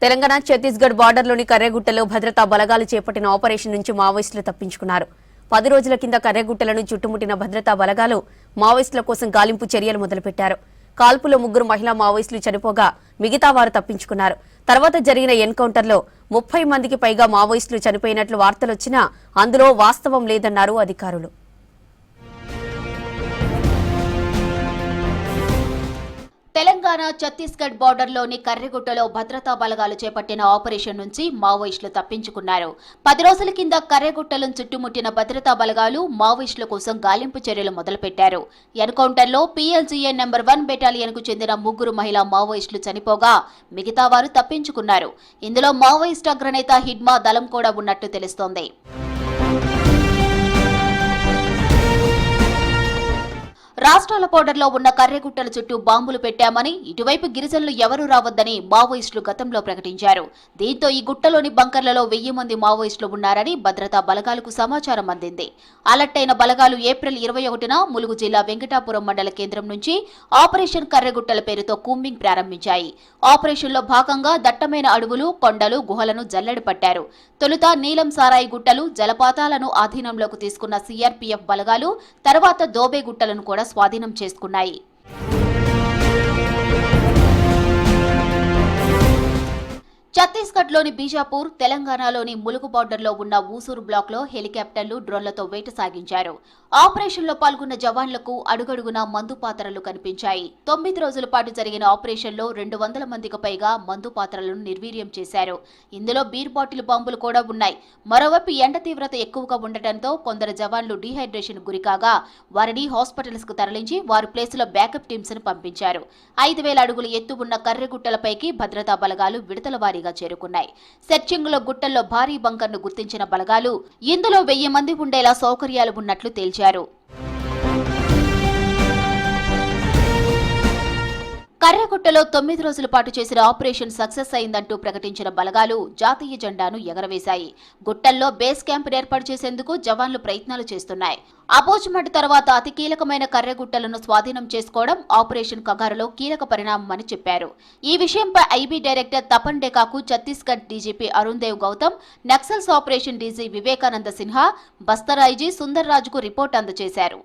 తెలంగాణ ఛత్తీస్గఢ్ బార్డర్లోని కర్రెగుట్టలో భద్రతా బలగాలు చేపట్టిన ఆపరేషన్ నుంచి మావోయిస్టులు తప్పించుకున్నారు. 10 రోజుల కింద కర్రెగుట్టలను చుట్టుముట్టిన భద్రతా బలగాలు మావోయిస్టుల కోసం గాలింపు చర్యలు మొదలుపెట్టారు. కాల్పులో 3 మహిళా మావోయిస్టులు చనిపోగా మిగతా వారు తప్పించుకున్నారు. తర్వాత జరిగిన ఎన్కౌంటర్లో 30 మందికి పైగా మావోయిస్టులు చనిపోయినట్లు వార్తలొచ్చినా అందులో వాస్తవం లేదన్నారు అధికారులు. తెలంగాణ ఛత్తీస్గఢ్ బార్డర్లోని కర్రెగుట్టలో భద్రతా బలగాలు చేపట్టిన ఆపరేషన్ నుంచి మావోయిస్టులు తప్పించుకున్నారు. 10 రోజుల కింద కర్రెగుట్టలను చుట్టుముట్టిన భద్రతా బలగాలు మావోయిస్టుల కోసం గాలింపు చర్యలు మొదలుపెట్టారు. ఎన్కౌంటర్లో PLGA నెంబర్ 1 బెటాలియన్కు చెందిన 3 మహిళా మావోయిస్టులు చనిపోగా మిగతా వారు తప్పించుకున్నారు. ఇందులో మావోయిస్టు అగ్రనేత హిడ్మా దళం కూడా ఉన్నట్టు తెలుస్తోంది. రాష్ట్రాల బోర్డర్లో ఉన్న కర్రెగుట్టల చుట్టూ బాంబులు పెట్టామని, ఇటువైపు గిరిజనులు ఎవరూ రావద్దని మావోయిస్టులు గతంలో ప్రకటించారు. దీంతో ఈ గుట్టలోని బంకర్లలో 1000 మంది మావోయిస్టులు ఉన్నారని భద్రతా బలగాలకు సమాచారం అందింది. అలర్ట్ అయిన బలగాలు ఏప్రిల్ 21న ములుగు జిల్లా వెంకటాపురం మండల కేంద్రం నుంచి ఆపరేషన్ కర్రెగుట్టల పేరుతో కూంబింగ్ ప్రారంభించాయి. ఆపరేషన్లో భాగంగా దట్టమైన అడవులు, కొండలు, గుహలను జల్లెడ పట్టారు. తొలుత నీలం సారాయి గుట్టలు, జలపాతాలను ఆధీనంలోకి తీసుకున్న CRPF బలగాలు తర్వాత దోబే గుట్టలను కూడా స్వాధీనం చేసుకున్నాయి. ఛత్తీస్గఢ్లోని బీజాపూర్, తెలంగాణలోని ములుగు బార్డర్లో ఉన్న ఊసూరు బ్లాక్లో హెలికాప్టర్లు, డ్రోన్లతో వేట సాగించారు. ఆపరేషన్లో పాల్గొన్న జవాన్లకు అడుగడుగునా మందు పాత్రలు కనిపించాయి. 9 రోజుల పాటు జరిగిన ఆపరేషన్లో 200 మందికి పైగా మందు పాత్రలను నిర్వీర్యం చేశారు. ఇందులో బీర్ బాటిల్ బాంబులు కూడా ఉన్నాయి. మరోవైపు ఎండ తీవ్రత ఎక్కువగా ఉండటంతో కొందరు జవాన్లు డీహైడ్రేషన్ గురికాగా వారిని హాస్పిటల్స్ కు తరలించి వారి ప్లేసులో బ్యాకప్ టీమ్స్ ను పంపించారు. 5000 అడుగుల ఎత్తు ఉన్న కర్రెగుట్టలపైకి భద్రతా బలగాలు విడతల వారీగా చేరుకున్నాయి. సెర్చింగ్ లో గుట్టల్లో భారీ బంకర్ను గుర్తించిన బలగాలు ఇందులో 1000 మంది ఉండేలా సౌకర్యాలు ఉన్నట్లు తేల్చారు. కర్రెగుట్టలో 9 రోజుల పాటు చేసిన ఆపరేషన్ సక్సెస్ అయిందంటూ ప్రకటించిన బలగాలు జాతీయ జెండాను ఎగరవేశాయి. గుట్టల్లో బేస్ క్యాంప్ ఏర్పాటు చేసేందుకు జవాన్లు ప్రయత్నాలు చేస్తున్నాయి. అబోజ్మడ్ తర్వాత అతి కీలకమైన కర్రెగుట్టలను స్వాధీనం చేసుకోవడం ఆపరేషన్ కగారులో కీలక పరిణామమని చెప్పారు. ఈ విషయంపై IB డైరెక్టర్ తపన్ డేకాకు Chhattisgarh DGP Arun Dev Gautam, Naxals operation DG Vivekananda Sinha, Bastar IG Sundar రాజుకు రిపోర్ట్ అందజేశారు.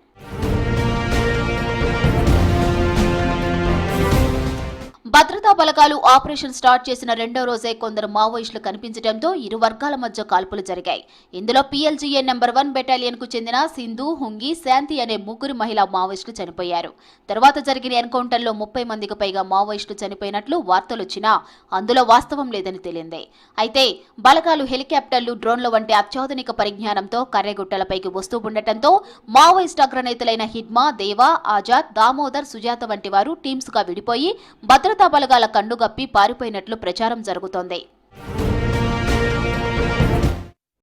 భద్రతా బలగాలు ఆపరేషన్ స్టార్ట్ చేసిన 2వ రోజే కొందరు మావోయిస్టులు కనిపించడంతో ఇరు వర్గాల మధ్య కాల్పులు జరిగాయి. ఇందులో PLGA నెంబర్ 1 బెటాలియన్ కు చెందిన సింధు, హుంగి, శాంతి అనే 3 మహిళా మావోయిస్టులు చనిపోయారు. తర్వాత జరిగిన ఎన్కౌంటర్లో 30 మందికి పైగా మావోయిస్టులు చనిపోయినట్లు వార్తలొచ్చినా అందులో వాస్తవం లేదని తేలింది. అయితే బలగాలు హెలికాప్టర్లు, డ్రోన్ల వంటి అత్యాధునిక పరిజ్ఞానంతో కర్రెగుట్టలపైకి వస్తూ ఉండటంతో మావోయిస్టు అగ్రనేతలైన హిడ్మా, దేవా, ఆజాద్, దామోదర్, సుజాత వంటి వారు టీమ్స్ గా విడిపోయి భద్రతా బలగాల కన్నుగప్పి పారిపోయినట్లు ప్రచారం జరుగుతోంది.